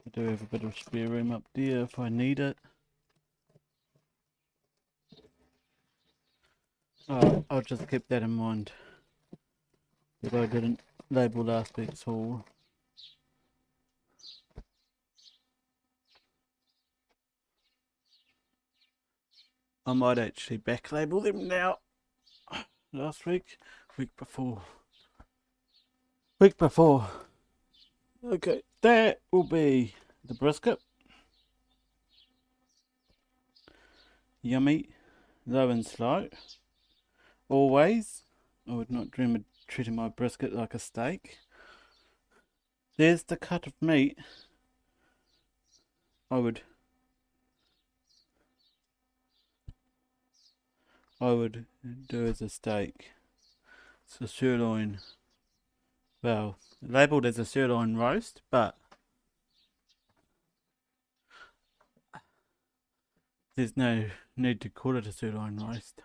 I do have a bit of spare room up there if I need it. I'll just keep that in mind, that I didn't label last week's haul. I might actually back label them now. Last week, week before. Okay, that will be the brisket. Yummy, low and slow. Always. I would not dream of treating my brisket like a steak. There's the cut of meat I would do as a steak. It's a sirloin. Well, labelled as a sirloin roast, but there's no need to call it a sirloin roast.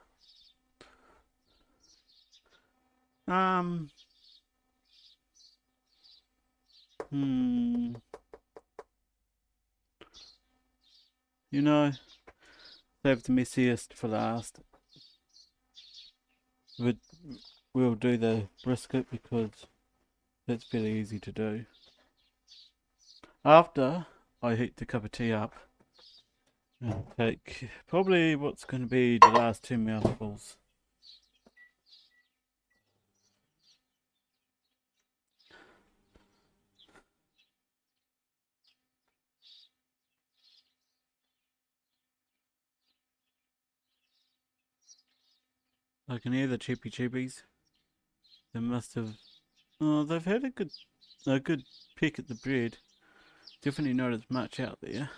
You know, save the messiest for last. We'll do the brisket because that's fairly easy to do. After I heat the cup of tea up, I'll take probably what's going to be the last 2 mouthfuls. I can hear the cheepy cheepies. They must have. Oh, they've had a good pick at the bread. Definitely not as much out there.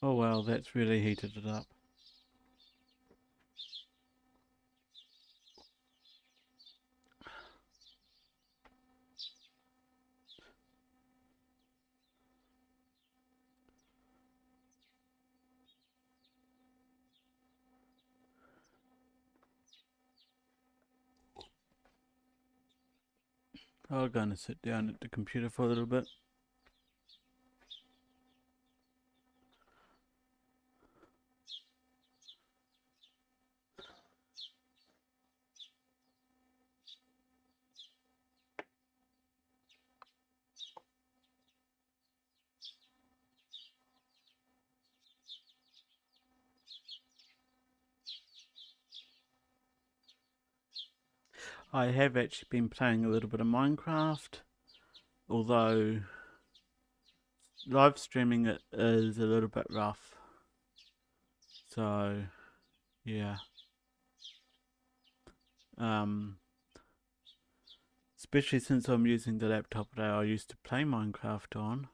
Oh well, that's really heated it up. I'm gonna sit down at the computer for a little bit. I have actually been playing a little bit of Minecraft, although live streaming it is a little bit rough. So, yeah. Especially since I'm using the laptop that I used to play Minecraft on.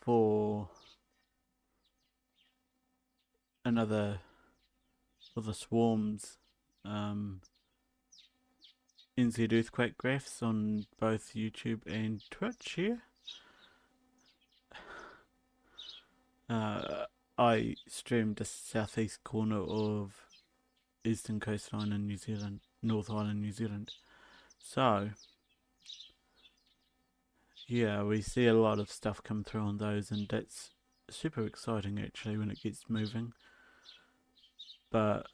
For the Swarms NZ Earthquake graphs on both YouTube and Twitch here. I streamed the southeast corner of Eastern Coastline in New Zealand, North Island, New Zealand. So, yeah, we see a lot of stuff come through on those, and that's super exciting actually when it gets moving. But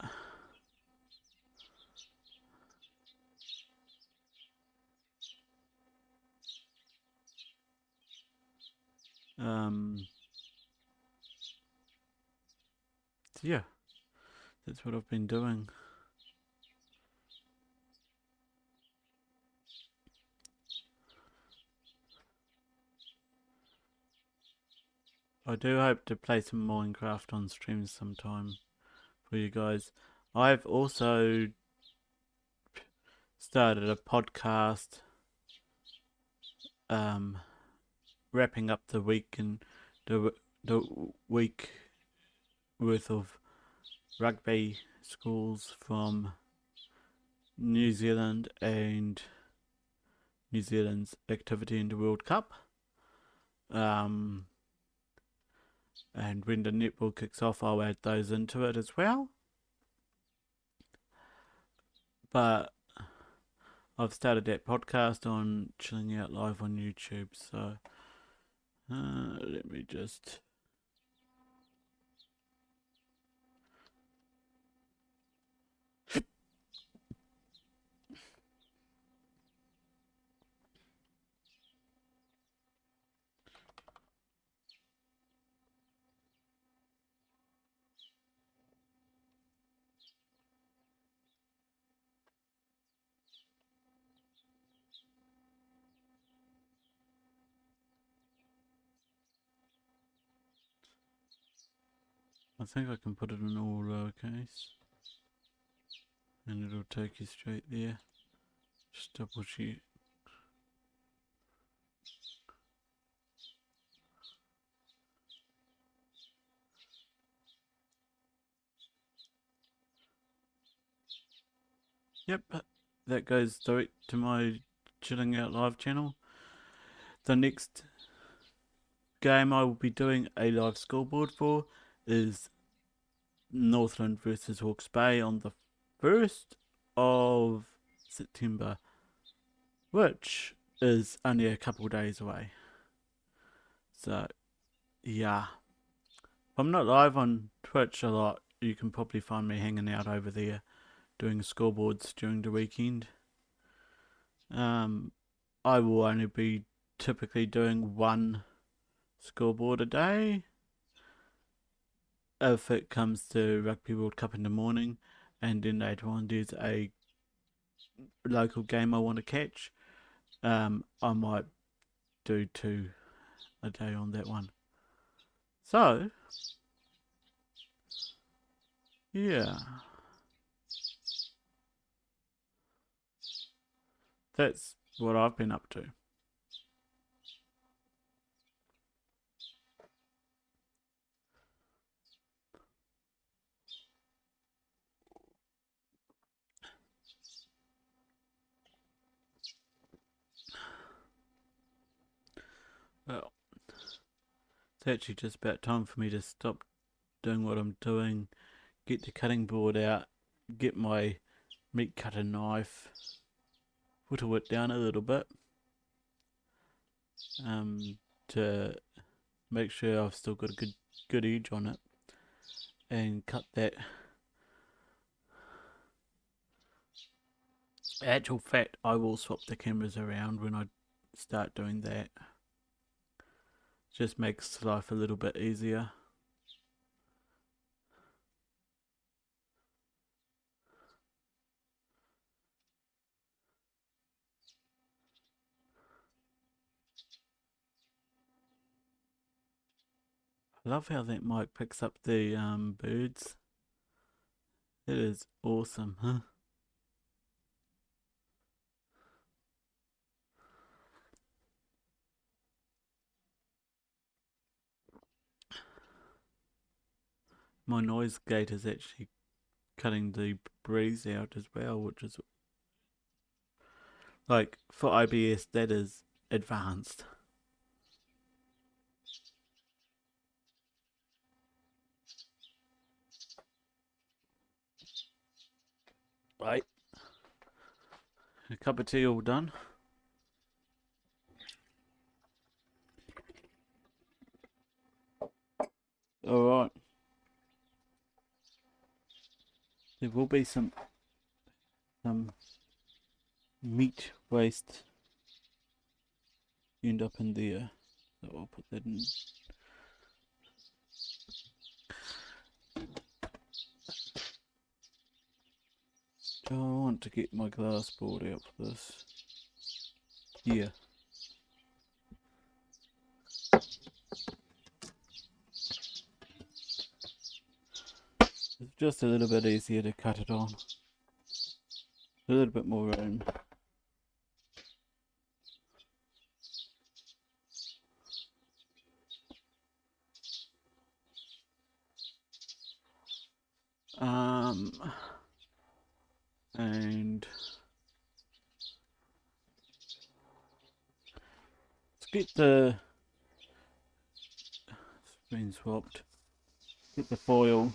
yeah, that's what I've been doing. I do hope to play some Minecraft on streams sometime for you guys. I've also started a podcast, wrapping up the week and the week worth of rugby schools from New Zealand and New Zealand's activity in the World Cup. And when the netball kicks off, I'll add those into it as well. But I've started that podcast on Chilling Out Live on YouTube, so let me just. I think I can put it in all lowercase, and it'll take you straight there. Just double check. Yep, that goes direct to my Chilling Out Live channel. The next game I will be doing a live scoreboard for is Northland versus Hawke's Bay on the 1st of September, which is only a couple days away. So, yeah. If I'm not live on Twitch a lot, you can probably find me hanging out over there doing scoreboards during the weekend. I will only be typically doing one scoreboard a day if it comes to Rugby World Cup in the morning, and then later on there's a local game I want to catch. I might do 2 a day on that one. So, yeah. That's what I've been up to. Well, it's actually just about time for me to stop doing what I'm doing, get the cutting board out, get my meat cutter knife, whittle it down a little bit, to make sure I've still got a good edge on it, and cut that actual fact. I will swap the cameras around when I start doing that. Just makes life a little bit easier. I love how that mic picks up the birds. It is awesome, huh? My noise gate is actually cutting the breeze out as well, which is like for OBS that is advanced. Right. A cup of tea all done. Alright. There will be some meat waste end up in there. So I'll put that in. Do I want to get my glass board out for this? Yeah. It's just a little bit easier to cut it on. A little bit more room. And let's get the screen swapped. Get the foil.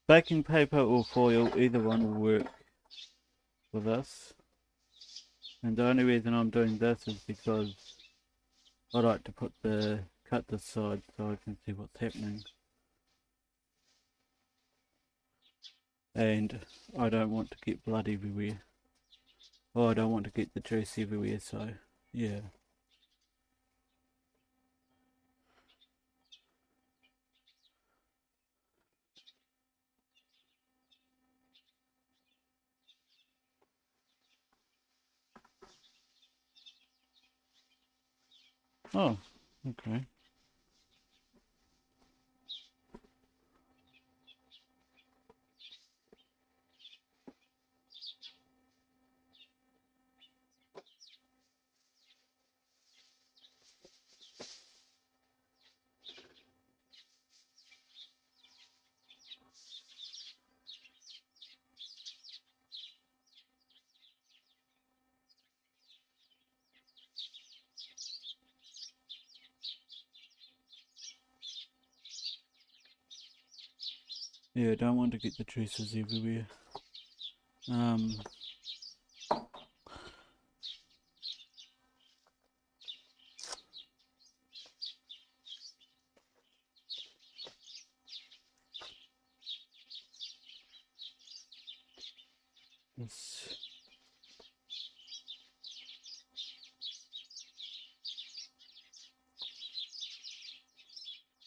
Baking paper or foil, either one will work for this. And the only reason I'm doing this is because I like to cut this side so I can see what's happening. And I don't want to get blood everywhere. Oh, I don't want to get the juice everywhere, so yeah. Oh, okay. Yeah, I don't want to get the juices everywhere. This.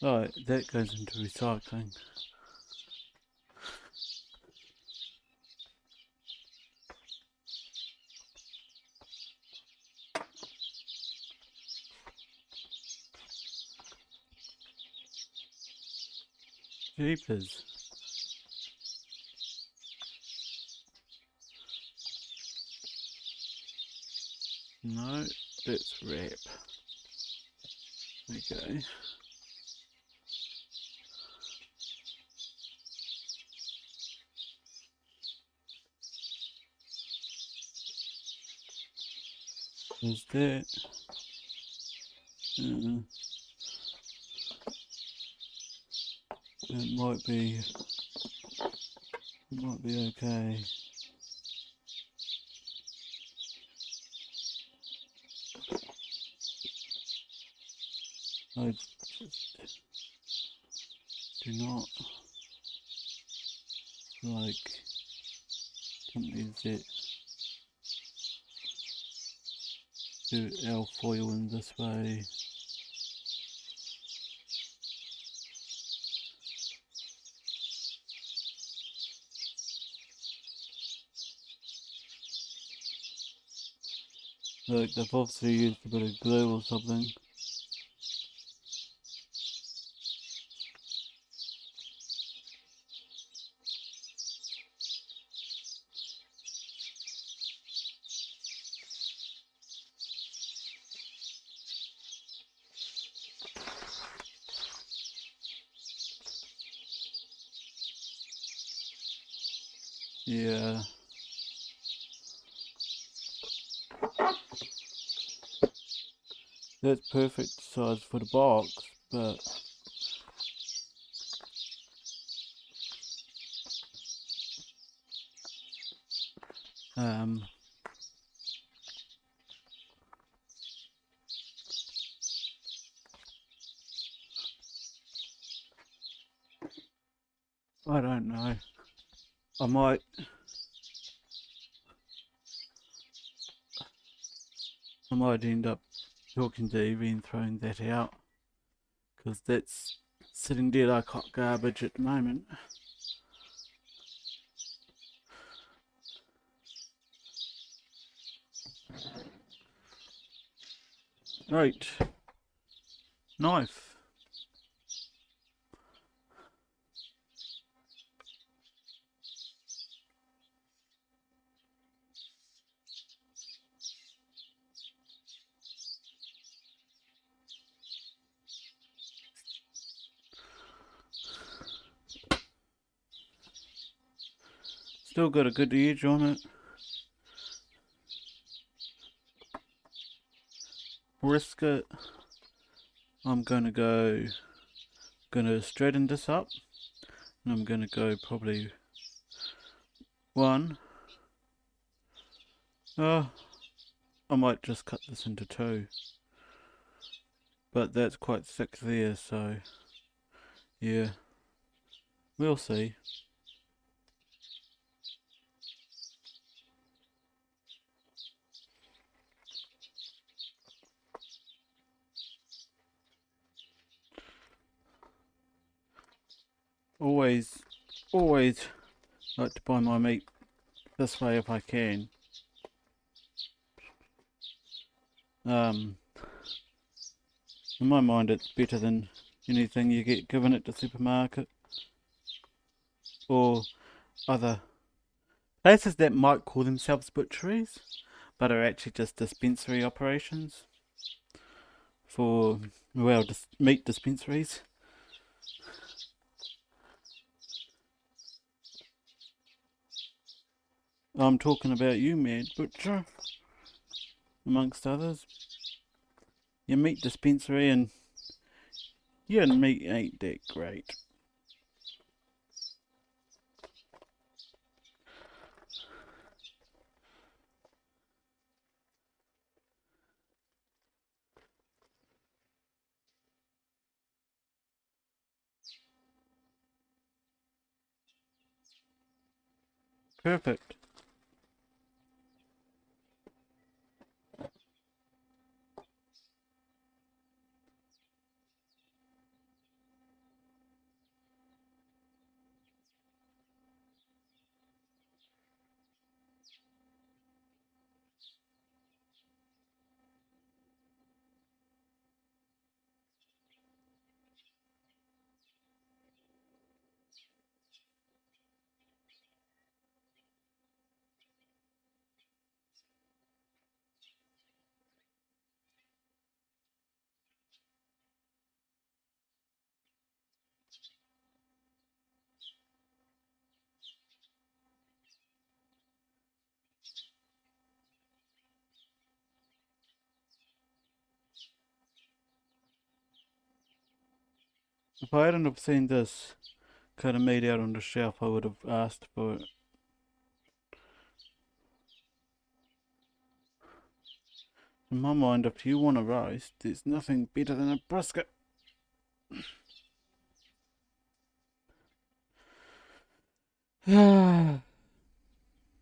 Oh, that goes into recycling. Jeepers. No, it's wrap. Okay. Is that? It might be okay. I just do not like companies that do alfoil in this way. Like they've obviously used a bit of glue or something. Yeah. That's perfect size for the box, but I don't know. I might end up talking to Evie and throwing that out because that's sitting there like hot garbage at the moment. Right, knife. Still got a good edge on it. Brisket. I'm gonna straighten this up, and I'm gonna go probably one. I might just cut this into two, but that's quite thick there, so yeah, we'll see. Always like to buy my meat this way if I can. In my mind, it's better than anything you get given at the supermarket or other places that might call themselves butcheries, but are actually just dispensary operations for, well, meat dispensaries. I'm talking about you, Mad Butcher, amongst others. Your meat dispensary and your meat ain't that great. Perfect. If I hadn't have seen this kind of meat out on the shelf, I would have asked for it. In my mind, if you want a roast, there's nothing better than a brisket.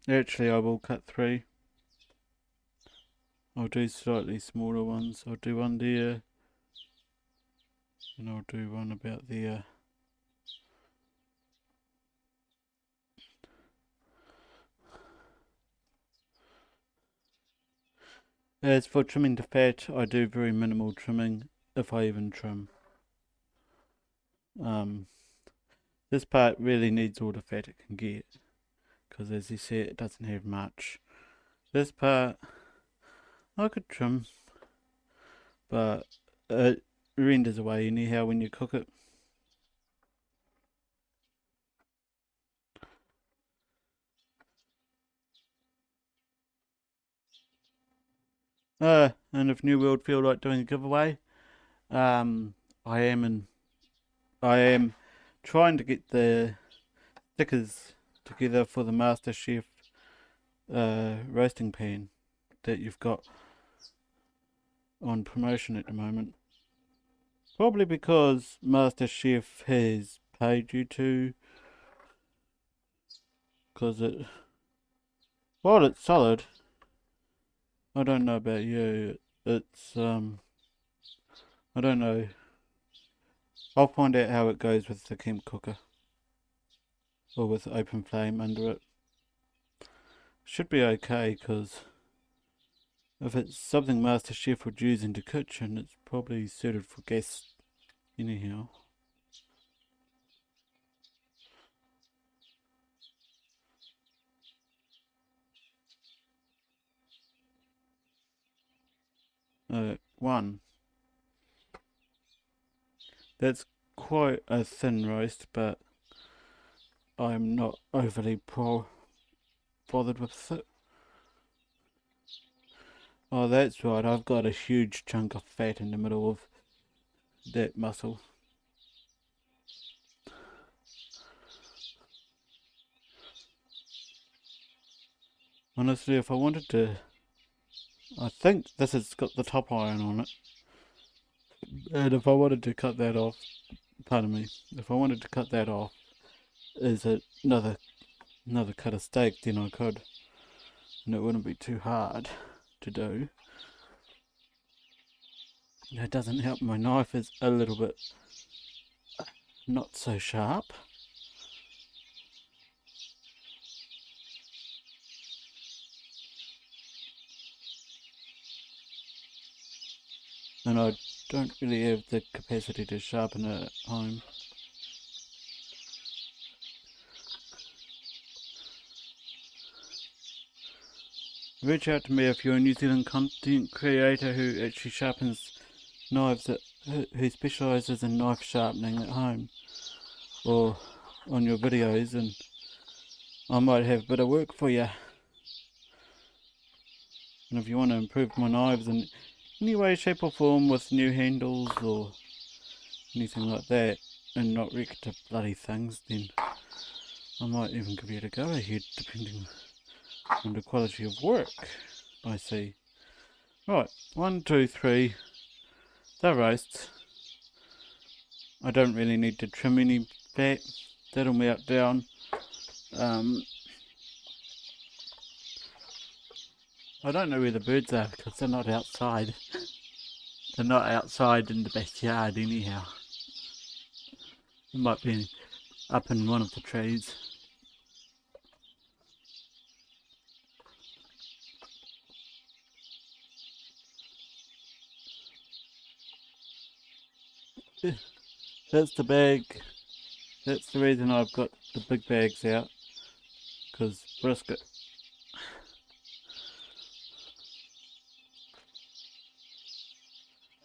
Actually, I will cut three. I'll do slightly smaller ones. I'll do one there, and I'll do one about there. As for trimming the fat, I do very minimal trimming, if I even trim. This part really needs all the fat it can get, because as you see, it doesn't have much. This part, I could trim, but it renders away anyhow when you cook it. And if New World feel like doing a giveaway, um, I am trying to get the stickers together for the MasterChef roasting pan that you've got on promotion at the moment. Probably because MasterChef has paid you to, because while it's solid, I don't know about you, it's, I don't know. I'll find out how it goes with the Kemp cooker, or with open flame under it. Should be okay, because if it's something MasterChef would use in the kitchen, it's probably suited for gas anyhow. One. That's quite a thin roast, but I'm not overly pro bothered with it. Oh, that's right, I've got a huge chunk of fat in the middle of that muscle. Honestly, if I wanted to, I think this has got the top iron on it. And if I wanted to cut that off, pardon me, if I wanted to cut that off as another cut of steak, then I could. And it wouldn't be too hard to do. It doesn't help my knife is a little bit not so sharp. And I don't really have the capacity to sharpen it at home. Reach out to me if you're a New Zealand content creator who actually sharpens knives, who specialises in knife sharpening at home or on your videos, and I might have a bit of work for you. And if you want to improve my knives in any way, shape or form with new handles or anything like that, and not wreck to bloody things, then I might even give you a go ahead, depending on the quality of work I see. Right, 1, 2, 3, they're roasts. I don't really need to trim any fat, that'll melt down. I don't know where the birds are because they're not outside. They're not outside in the backyard anyhow. They might be up in one of the trees. That's the bag. That's the reason I've got the big bags out, because brisket.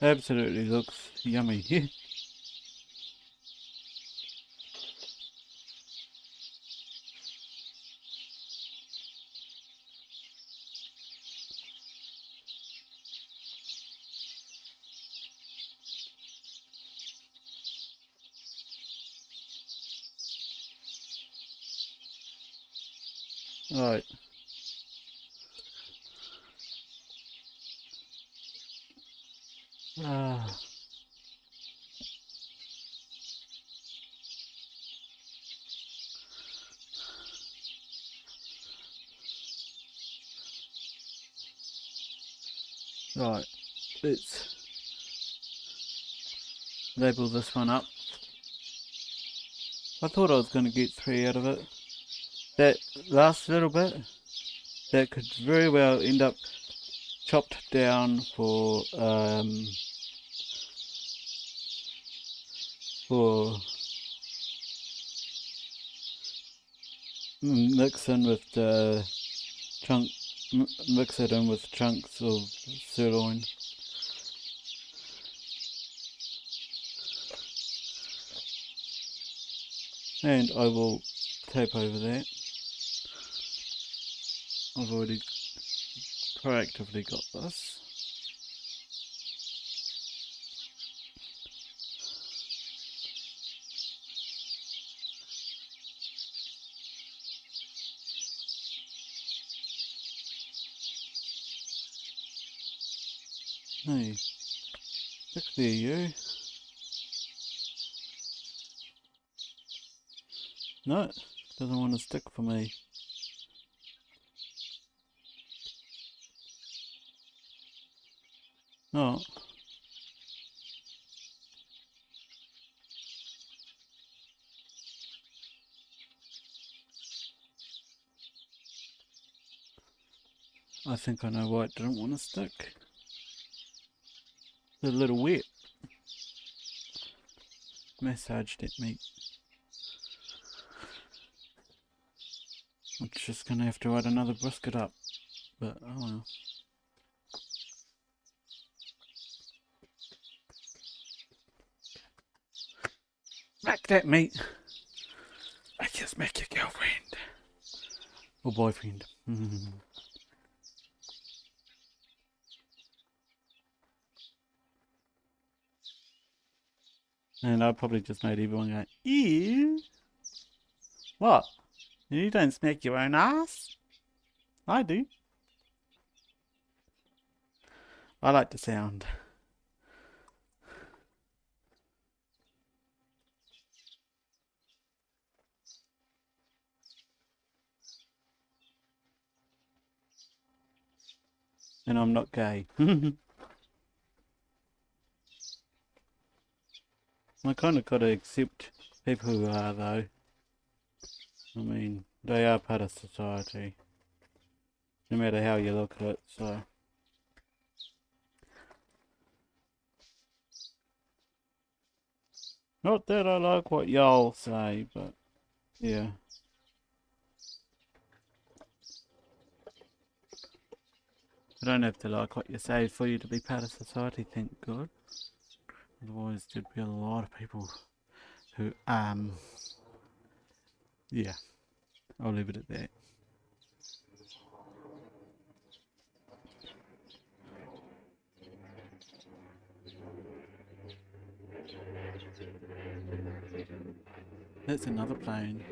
Absolutely looks yummy. Right. Right. Let's label this one up. I thought I was going to get 3 out of it. That last little bit, that could very well end up chopped down for mix in with the mix it in with chunks of sirloin. And I will tape over that. I've already proactively got this. Hey, look there you. No, doesn't want to stick for me. No. I think I know why it didn't want to stick. It's a little wet. Massage that meat. I'm just going to have to add another brisket up. But oh well. Smack that meat. I just met your girlfriend. Or boyfriend. And I probably just made everyone go, ew. What? You don't smack your own ass? I do. I like the sound. And I'm not gay. I kind of got to accept people who are, though. I mean, they are part of society. No matter how you look at it, so. Not that I like what y'all say, but yeah. I don't have to like what you say for you to be part of society, thank God. Otherwise, there'd be a lot of people who, yeah, I'll leave it at that. That's another plane.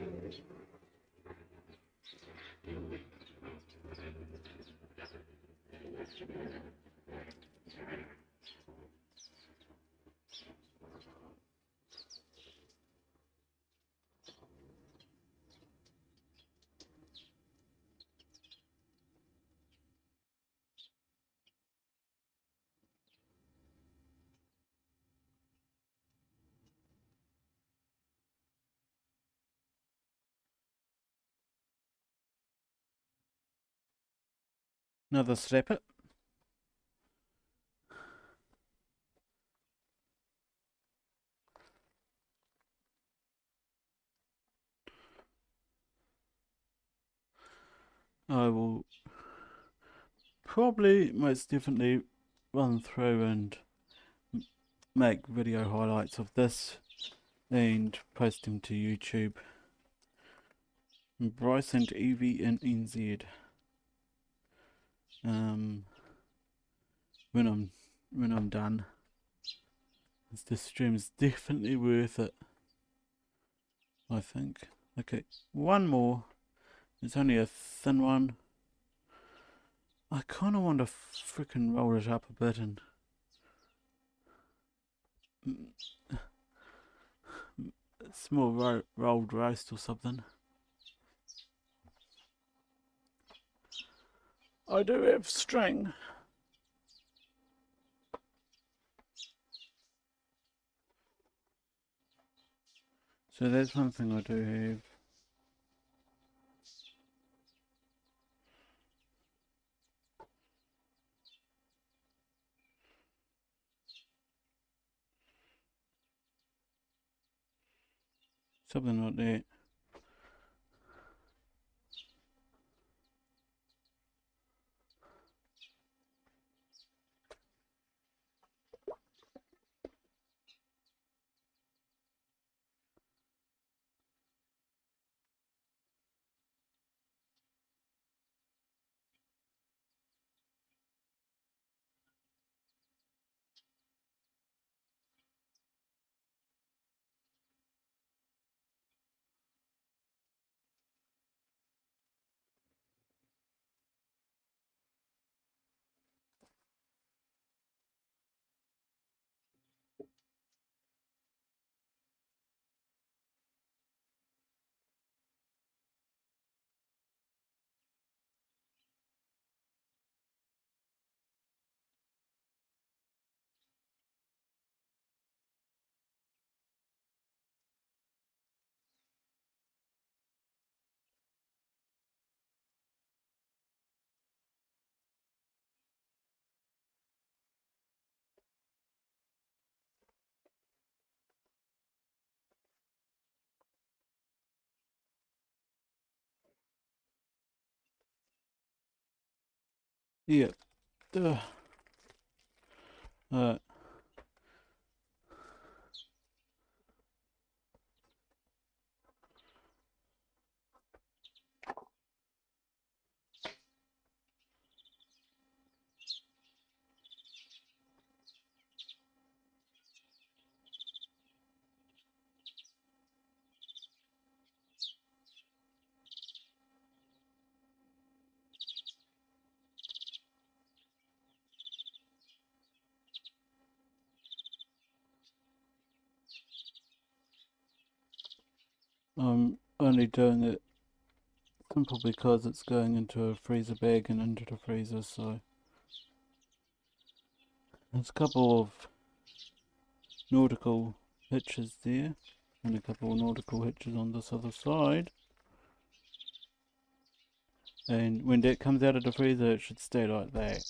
Another slap it. I will probably most definitely run through and make video highlights of this and post them to YouTube. Bryce and Evie in NZ. When I'm done. This stream is definitely worth it. I think. Okay, one more. It's only a thin one. I kind of want to freaking roll it up a bit and small rolled roast or something. I do have string. So that's one thing I do have. Something like that. Yeah. Duh. Uh, I'm only doing it simple because it's going into a freezer bag and into the freezer, so there's a couple of nautical hitches there and a couple of nautical hitches on this other side, and when that comes out of the freezer it should stay like that.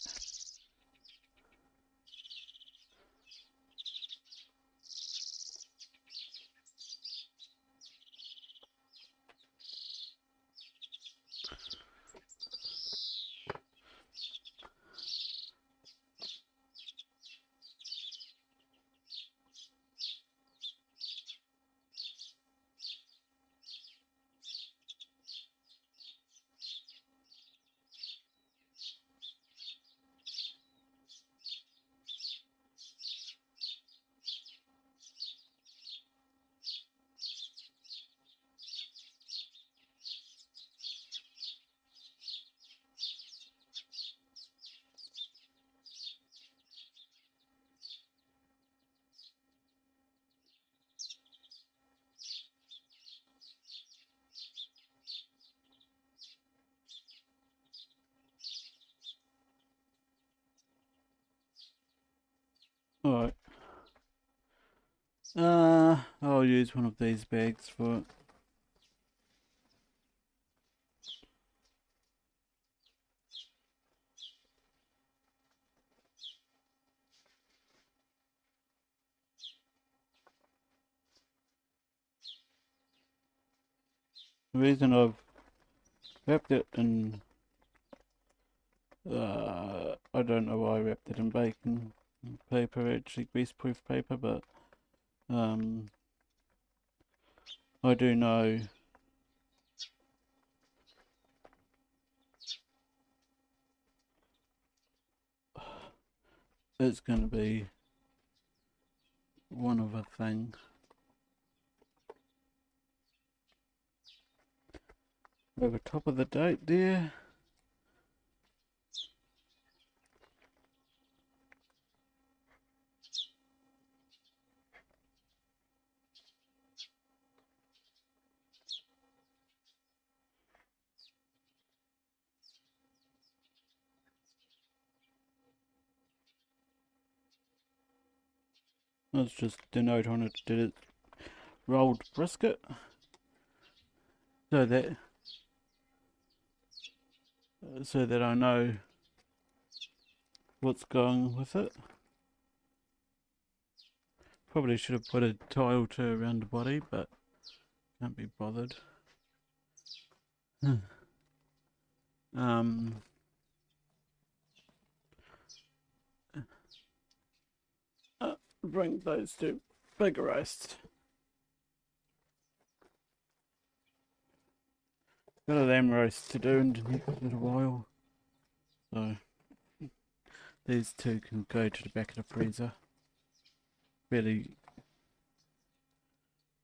Alright. I'll use one of these bags for it. The reason I've wrapped it in, I don't know why I wrapped it in baking paper, actually greaseproof paper, but I do know it's going to be one of a thing. Over top of the date there. Let's just denote on it that it's rolled brisket, so that I know what's going with it. Probably should have put a tile too around the body, but can't be bothered. Bring those to big roast. Got a lamb roast to do in a little while, so these two can go to the back of the freezer. Really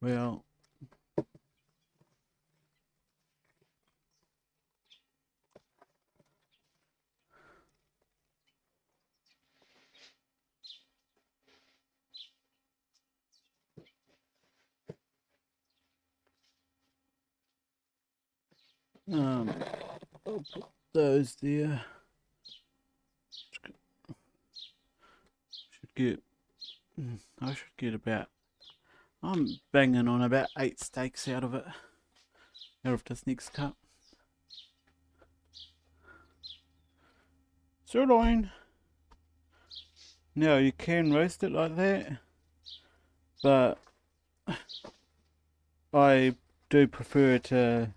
well. I'll put those there. Should get. I should get about. I'm banging on about 8 steaks out of it. Out of this next cut. Sirloin. Now you can roast it like that, but I do prefer to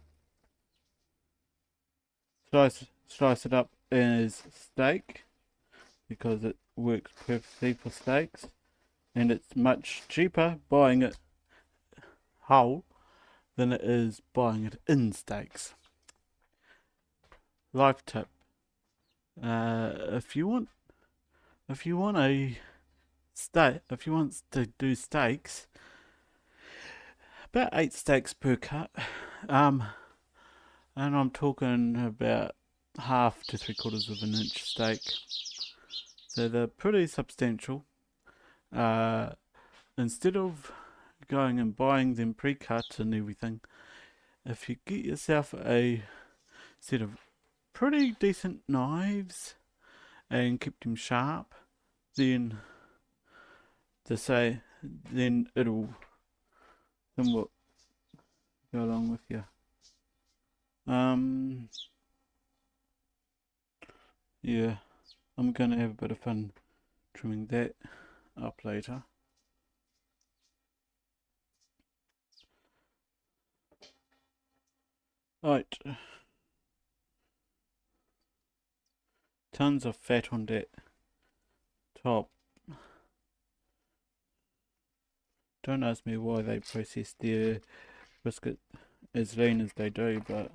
slice it up as steak because it works perfectly for steaks, and it's much cheaper buying it whole than it is buying it in steaks. Life tip: if you want a steak, if you want to do steaks, about 8 steaks per cut. And I'm talking about half to 3/4 of an inch steak. So they're pretty substantial. Instead of going and buying them pre-cut and everything, if you get yourself a set of pretty decent knives and keep them sharp, then then we'll go along with you. Yeah, I'm gonna have a bit of fun trimming that up later. Right. Tons of fat on that top. Don't ask me why they process their brisket as lean as they do, but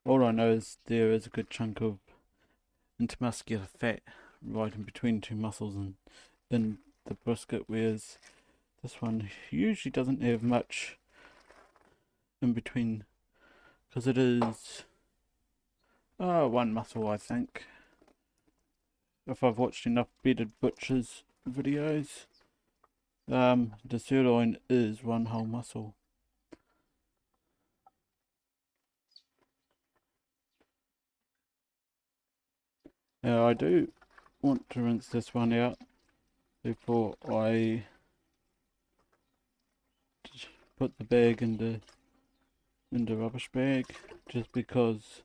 all I know is there is a good chunk of intermuscular fat right in between two muscles and in the brisket, whereas this one usually doesn't have much in between because it is one muscle, I think. If I've watched enough bearded butchers videos, the sirloin is one whole muscle. Now I do want to rinse this one out before I put the bag in the rubbish bag, just because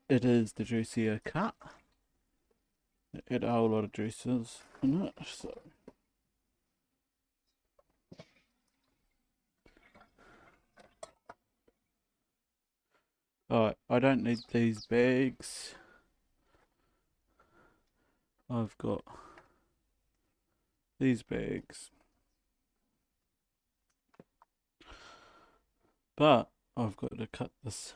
it is the juicier cut. It had a whole lot of juices in it, so. Alright, I don't need these bags. I've got these bags. But I've got to cut this